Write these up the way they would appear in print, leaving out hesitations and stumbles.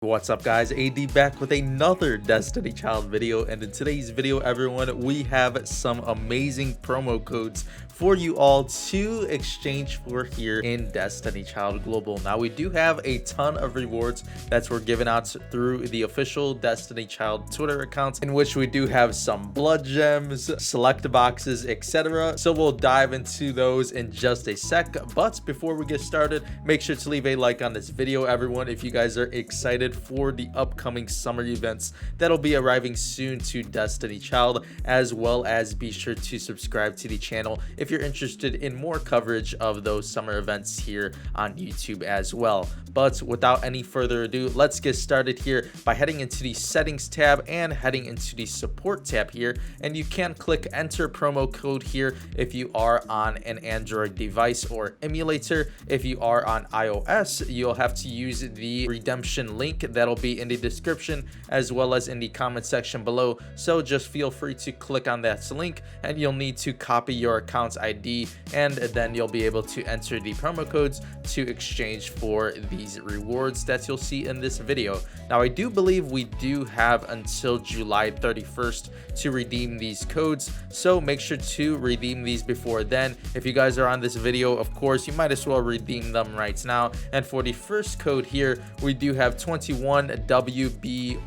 What's up guys, AD back with another Destiny Child video, and in today's video everyone, we have some amazing promo codes for you all to exchange for here in Destiny Child Global. Now we do have a ton of rewards that were given out through the official Destiny Child Twitter accounts, in which we do have some blood gems, select boxes, etc. So we'll dive into those in just a sec, but before we get started, make sure to leave a like on this video everyone if you guys are excited for the upcoming summer events that'll be arriving soon to Destiny Child, as well as be sure to subscribe to the channel if you're interested in more coverage of those summer events here on YouTube as well. But without any further ado, let's get started here by heading into the settings tab and heading into the support tab here, and you can click enter promo code here if you are on an Android device or emulator. If you are on iOS, you'll have to use the redemption link that'll be in the description as well as in the comment section below, so just feel free to click on that link, and you'll need to copy your account's ID, and then you'll be able to enter the promo codes to exchange for these rewards that you'll see in this video. Now I do believe we do have until July 31st to redeem these codes, so make sure to redeem these before then. If you guys are on this video, of course you might as well redeem them right now. And for the first code here, we do have 21 WBONT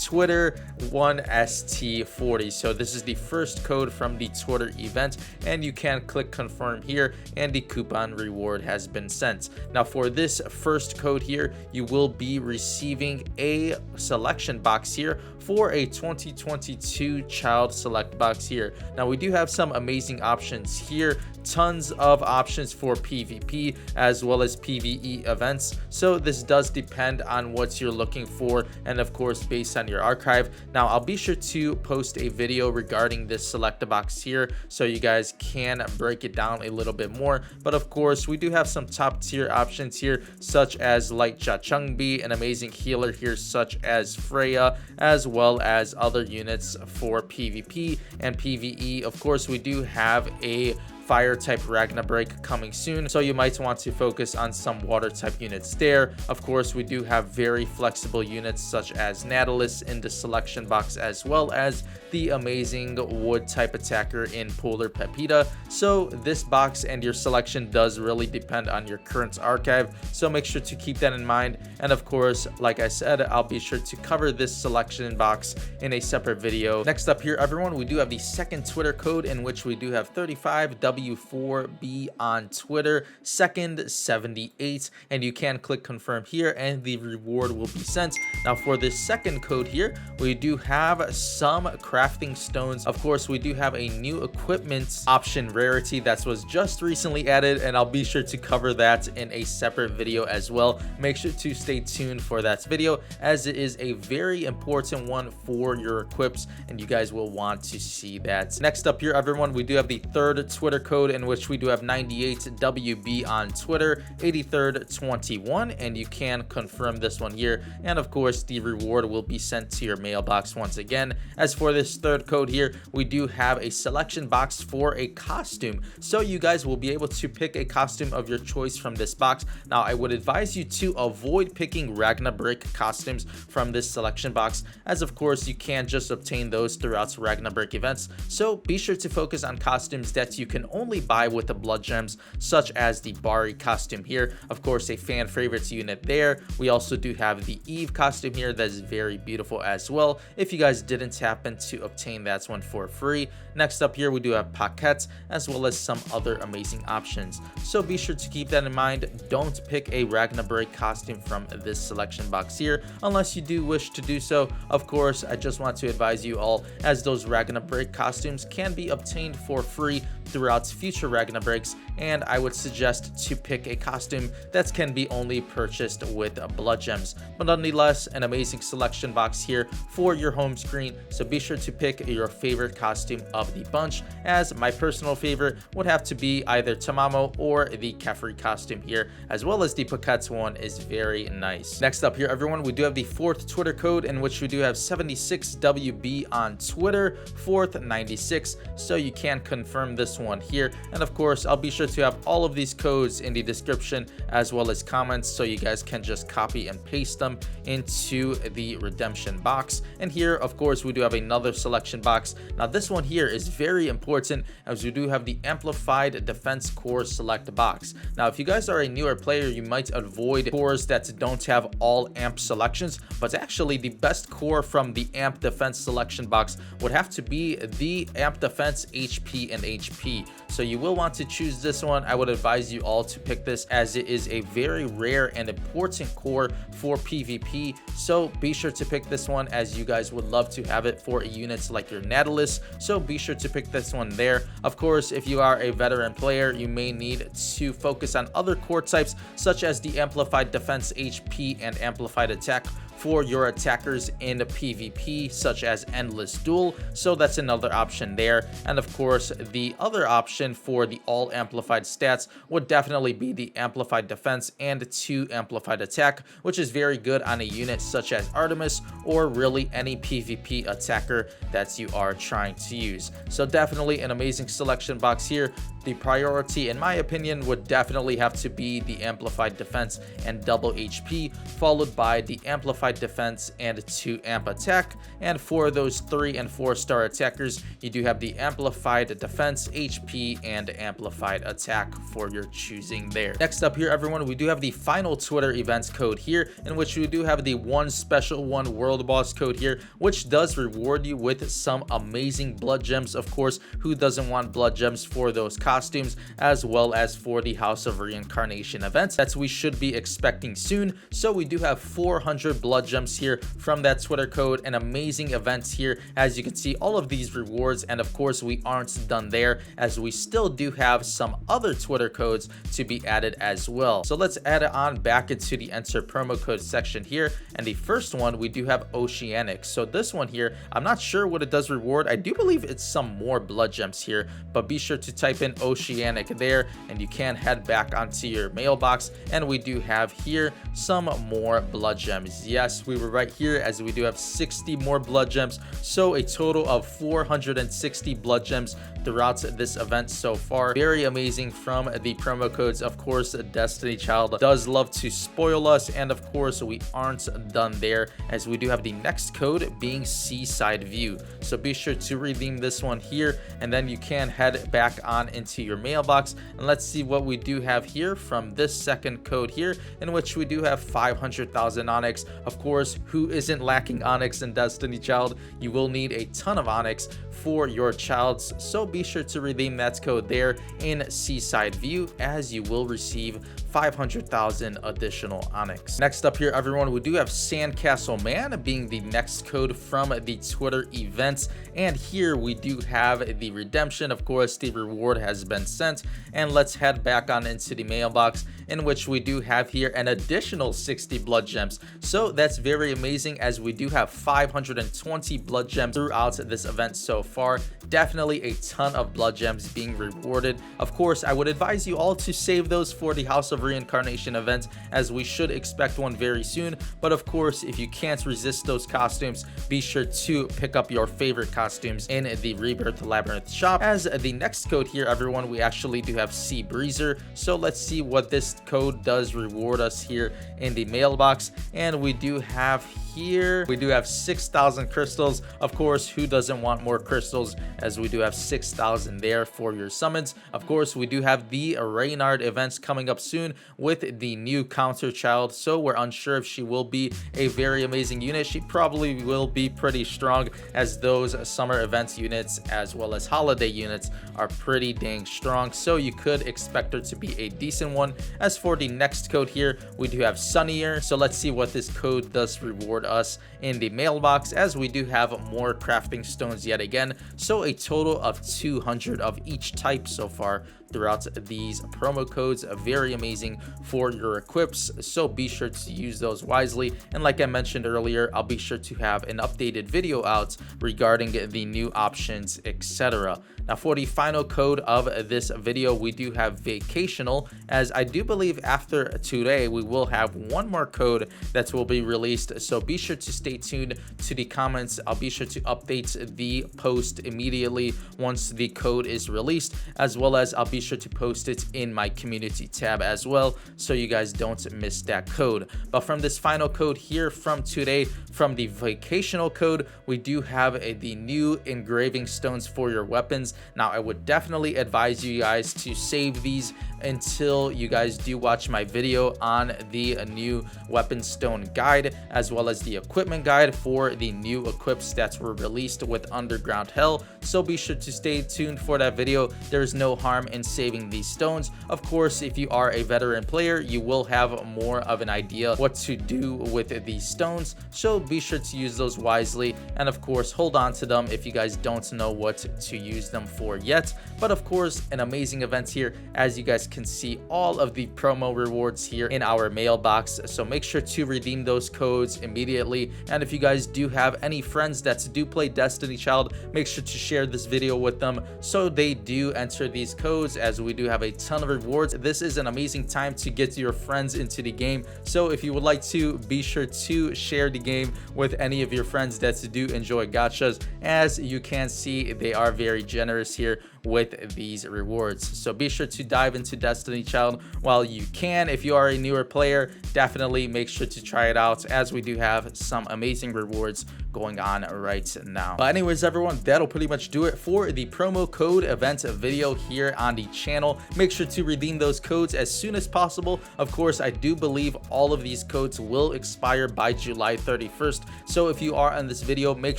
Twitter 1ST40. So this is the first code from the Twitter event, and you can click confirm here, and the coupon reward has been sent. Now for this first code here, you will be receiving a selection box here for a 2022 child select box here. Now we do have some amazing options here, tons of options for PvP as well as PvE events, so this does depend on what you're looking for, and of course based on your archive. Now I'll be sure to post a video regarding this select box here so you guys can break it down a little bit more, but of course we do have some top tier options here, such as Light Chachungbi, an amazing healer here such as Freya, as well as other units for PvP and PvE. Of course we do have a fire type Ragna break coming soon, so you might want to focus on some water type units there. Of course we do have very flexible units such as Nautilus in the selection box, as well as the amazing wood type attacker in Polar Pepita. So this box and your selection does really depend on your current archive, so make sure to keep that in mind. And of course, like I said, I'll be sure to cover this selection box in a separate video. Next up here everyone, we do have the second Twitter code, in which we do have 35W4B on Twitter, second 78, and you can click confirm here and the reward will be sent. Now for this second code here, we do have some crafting stones. Of course we do have a new equipment option rarity that was just recently added, and I'll be sure to cover that in a separate video as well. Make sure to stay tuned for that video, as it is a very important one for your equips, and you guys will want to see that. Next up here everyone, we do have the third Twitter code, in which we do have 98WB on Twitter, 83rd21, and you can confirm this one here, and of course the reward will be sent to your mailbox once again. As for this third code here, we do have a selection box for a costume, so you guys will be able to pick a costume of your choice from this box. Now I would advise you to avoid picking Ragna break costumes from this selection box, as of course you can just obtain those throughout Ragna break events, so be sure to focus on costumes that you can only buy with the blood gems, such as the Bari costume here, of course a fan favorites unit there. We also do have the Eve costume here that is very beautiful as well, if you guys didn't happen to obtain that one for free. Next up here we do have Paquettes, as well as some other amazing options, so be sure to keep that in mind. Don't pick a Ragna break costume from this selection box here unless you do wish to do so. Of course I just want to advise you all, as those Ragna break costumes can be obtained for free throughout future Ragna breaks, and I would suggest to pick a costume that can be only purchased with blood gems. But nonetheless, an amazing selection box here for your home screen, so be sure to pick your favorite costume of the bunch, as my personal favorite would have to be either Tamamo or the Kefri costume here, as well as the Paquettes one is very nice. Next up here everyone, we do have the fourth Twitter code, in which we do have 76WB on Twitter, 4th 96, so you can confirm this one here. And of course I'll be sure sure to have all of these codes in the description as well as comments, so you guys can just copy and paste them into the redemption box. And here, of course, we do have another selection box. Now this one here is very important, as we do have the amplified defense core select box. Now if you guys are a newer player, you might avoid cores that don't have all amp selections, but actually the best core from the amp defense selection box would have to be the amp defense HP and HP. So you will want to choose this one. I would advise you all to pick this, as it is a very rare and important core for PvP. So be sure to pick this one, as you guys would love to have it for units like your Nautilus. So be sure to pick this one there. Of course, if you are a veteran player, you may need to focus on other core types, such as the amplified defense HP and amplified attack for your attackers in the PvP, such as endless duel. So that's another option there. And of course, the other option for the all amplified stats would definitely be the amplified defense and 2 amplified attack, which is very good on a unit such as Artemis, or really any PvP attacker that you are trying to use. So definitely an amazing selection box here. The priority, in my opinion, would definitely have to be the amplified defense and double HP, followed by the amplified defense and 2 amp attack. And for those 3 and 4 star attackers, you do have the amplified defense, HP, and amplified attack for your choosing there. Next up here, everyone, we do have the final Twitter events code here, in which we do have the one special one world boss code here, which does reward you with some amazing blood gems. Of course, who doesn't want blood gems for those costumes, as well as for the House of Reincarnation events that we should be expecting soon. So we do have 400 blood gems here from that Twitter code, and amazing events here. As you can see, all of these rewards, and of course we aren't done there, as we still do have some other Twitter codes to be added as well. So let's add it on back into the enter promo code section here, and the first one we do have OCEANIC. So this one here, I'm not sure what it does reward. I do believe it's some more blood gems here, but be sure to type in OCEANIC there, and you can head back onto your mailbox, and we do have here some more blood gems. Yes, we were right here, as we do have 60 more blood gems, so a total of 460 blood gems throughout this event so far. Very amazing from the promo codes. Of course, Destiny Child does love to spoil us, and of course we aren't done there, as we do have the next code being SEASIDEVIEW. So be sure to redeem this one here, and then you can head back on into your mailbox, and let's see what we do have here from this second code here, in which we do have 500,000 onyx. Of course, who isn't lacking onyx in Destiny Child? You will need a ton of onyx for your childs, so be sure to redeem that code there in SEASIDEVIEW, as you will receive 500,000 additional onyx. Next up here, everyone, we do have SANDCASTLEMAN being the next code from the Twitter events, and here we do have the redemption. Of course, the reward has been sent, and let's head back on into the mailbox, in which we do have here an additional 60 blood gems. So that's very amazing, as we do have 520 blood gems throughout this event so far. Definitely a ton of blood gems being rewarded. Of course, I would advise you all to save those for the House of Reincarnation event, as we should expect one very soon. But of course, if you can't resist those costumes, be sure to pick up your favorite costumes in the Rebirth Labyrinth shop. As the next code here, everyone, we actually do have SEABREEZER. So let's see what this code does reward us here in the mailbox. And we do have here, we do have 6,000 crystals. Of course, who doesn't want more crystals, as we do have 6,000 there for your summons. Of course, we do have the Reynard events coming up soon with the new counter child, so we're unsure if she will be a very amazing unit. She probably will be pretty strong, as those summer events units as well as holiday units are pretty dang strong, so you could expect her to be a decent one. As for the next code here, we do have SUNNIER. So let's see what this code does reward us in the mailbox, as we do have more crafting stones yet again, so a total of 200 of each type so far throughout these promo codes. Very amazing for your equips, so be sure to use those wisely. And like I mentioned earlier, I'll be sure to have an updated video out regarding the new options, etc. Now for the final code of this video, we do have VACATIONAL, as I do believe after today we will have one more code that will be released, so be be sure to stay tuned to the comments. I'll be sure to update the post immediately once the code is released, as well as I'll be sure to post it in my community tab as well, so you guys don't miss that code. But from this final code here from today, from the vocational code, we do have the new engraving stones for your weapons. Now I would definitely advise you guys to save these until you guys do watch my video on the new weapon stone guide, as well as the equipment guide for the new equips that were released with Underground Hell. So be sure to stay tuned for that video. There's no harm in saving these stones. Of course, if you are a veteran player, you will have more of an idea what to do with these stones, so be sure to use those wisely, and of course hold on to them if you guys don't know what to use them for yet. But of course, an amazing event here. As you guys can see, all of the promo rewards here in our mailbox, so make sure to redeem those codes immediately. And if you guys do have any friends that do play Destiny Child, make sure to share this video with them so they do enter these codes, as we do have a ton of rewards. This is an amazing time to get your friends into the game, so if you would like to, be sure to share the game with any of your friends that do enjoy gachas. As you can see, they are very generous here with these rewards, so be sure to dive into Destiny Child while you can. If you are a newer player, definitely make sure to try it out, as we do have some amazing rewards going on right now. But anyways, everyone, that'll pretty much do it for the promo code event video here on the channel. Make sure to redeem those codes as soon as possible. Of course, I do believe all of these codes will expire by July 31st, so if you are on this video, make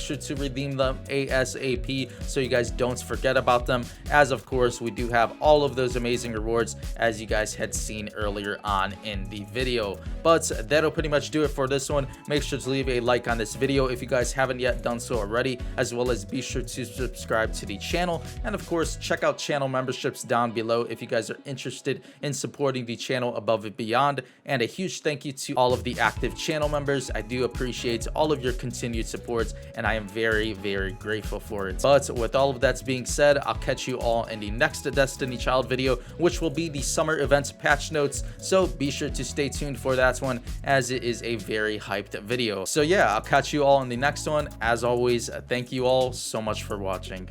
sure to redeem them ASAP so you guys don't forget about them, as of course we do have all of those amazing rewards as you guys had seen earlier on in the video. But that'll pretty much do it for this one. Make sure to leave a like on this video if you guys haven't yet done so already, as well as be sure to subscribe to the channel, and of course check out channel memberships down below if you guys are interested in supporting the channel above and beyond. And a huge thank you to all of the active channel members. I do appreciate all of your continued support, and I am very, very grateful for it. But with all of that being said, I'll catch you all in the next Destiny Child video, which will be the summer event patch notes, so be sure to stay tuned for that one, as it is a very hyped video. So yeah, I'll catch you all in the next one. As always, thank you all so much for watching.